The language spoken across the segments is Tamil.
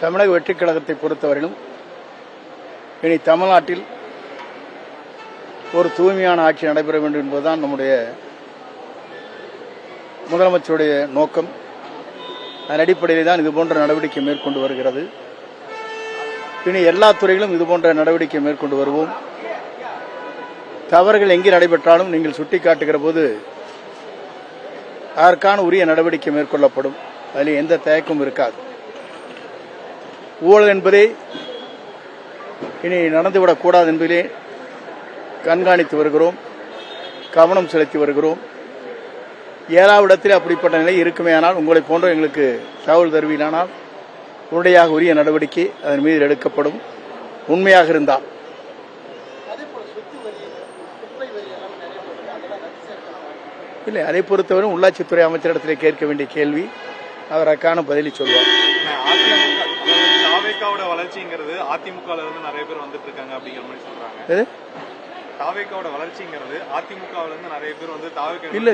தமிழக வெற்றிக் கழகத்தை பொறுத்தவரையிலும் இனி தமிழ்நாட்டில் ஒரு தூய்மையான ஆட்சி நடைபெற வேண்டும் என்பதுதான் நம்முடைய முதலமைச்சருடைய நோக்கம். அதன் அடிப்படையில் தான் இதுபோன்ற நடவடிக்கை மேற்கொண்டு வருகிறது. இனி எல்லா துறைகளிலும் இதுபோன்ற நடவடிக்கை மேற்கொண்டு வருவோம். தவறுகள் எங்கே நடைபெற்றாலும் நீங்கள் சுட்டிக்காட்டுகிற போது அதற்கான உரிய நடவடிக்கை மேற்கொள்ளப்படும். அதில் எந்த தயக்கமும் இருக்காது. ஊழல் என்பதே இனி நடந்துவிடக்கூடாது என்பதிலே கண்காணித்து வருகிறோம், கவனம் செலுத்தி வருகிறோம். ஏழாவது இடத்தில் அப்படிப்பட்ட நிலை இருக்குமே ஆனால் உங்களை போன்ற எங்களுக்கு தகவல் தருவீரானால் உடனடியாக உரிய நடவடிக்கை அதன் மீது எடுக்கப்படும். உண்மையாக இருந்தால் இல்லை, அதை பொறுத்தவரை உள்ளாட்சித்துறை அமைச்சரிடத்திலே கேட்க வேண்டிய கேள்வி, அவர் அதற்கான பதிலை சொல்வார். தாவேக்காவோட வளர்ச்சிங்கிறது அதிமுகல இருந்து நிறைய பேர் வந்துட்டு இருக்காங்க அப்படிங்கிற மாதிரி சொல்றாங்க. தாவேக்காவோட வளர்ச்சிங்கிறது அதிமுகல இருந்து நிறைய பேர் வந்து தாவேக்கா இல்ல,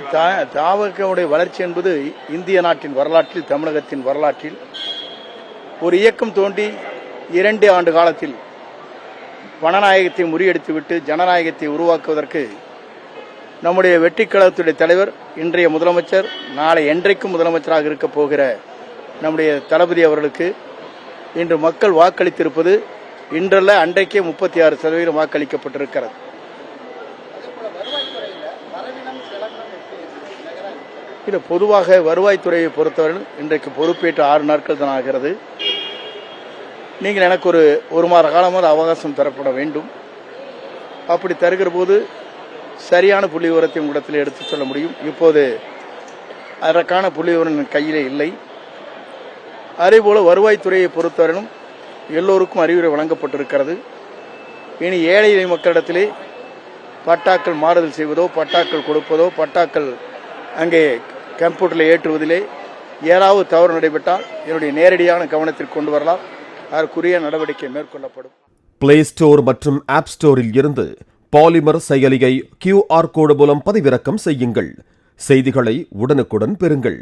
தாவேக்காவுடைய வளர்ச்சி என்பது இந்திய நாட்டின் வரலாற்றில், தமிழகத்தின் வரலாற்றில் ஒரு இயக்கம் தோன்றி 2 ஆண்டு காலத்தில் பணநாயகத்தை முறியடித்துவிட்டு ஜனநாயகத்தை உருவாக்குவதற்கு நம்முடைய வெற்றிக் கழகத்துடைய தலைவர், இன்றைய முதலமைச்சர், நாளை என்றைக்கும் முதலமைச்சராக இருக்க போகிற நம்முடைய தளபதி அவர்களுக்கு இன்று மக்கள் வாக்களித்திருப்பது இன்றல்ல அன்றைக்கே 36% வாக்களிக்கப்பட்டிருக்கிறது. இது பொதுவாக வருவாய்த்துறையை பொறுத்தவரை இன்றைக்கு பொறுப்பேற்று 6 நாட்கள் தான் ஆகிறது. நீங்கள் எனக்கு ஒரு மாத காலமாக அவகாசம் தரப்பட வேண்டும். அப்படி தருகிற போது சரியான புள்ளி விவரத்தை உங்களிடத்தில் எடுத்துச் சொல்ல முடியும். இப்போது அதற்கான புள்ளி விவரம் கையிலே இல்லை. அதேபோல வருவாய்த்துறையை பொறுத்தவரையிலும் எல்லோருக்கும் அறிவுரை வழங்கப்பட்டிருக்கிறது. இனி ஏழை எளிய மக்களிடத்திலே பட்டாக்கள் மாறுதல் செய்வதோ, பட்டாக்கள் கொடுப்பதோ, பட்டாக்கள் அங்கே கம்ப்யூட்டரில் ஏற்றுவதிலே ஏதாவது தவறு நடைபெற்றால் என்னுடைய நேரடியான கவனத்திற்கு கொண்டு வரலாம். அதற்குரிய நடவடிக்கை மேற்கொள்ளப்படும். பிளே ஸ்டோர் மற்றும் ஆப் ஸ்டோரில் இருந்து பாலிமர் செயலியை QR கோடு மூலம் பதிவிறக்கம் செய்யுங்கள். செய்திகளை உடனுக்குடன் பெறுங்கள்.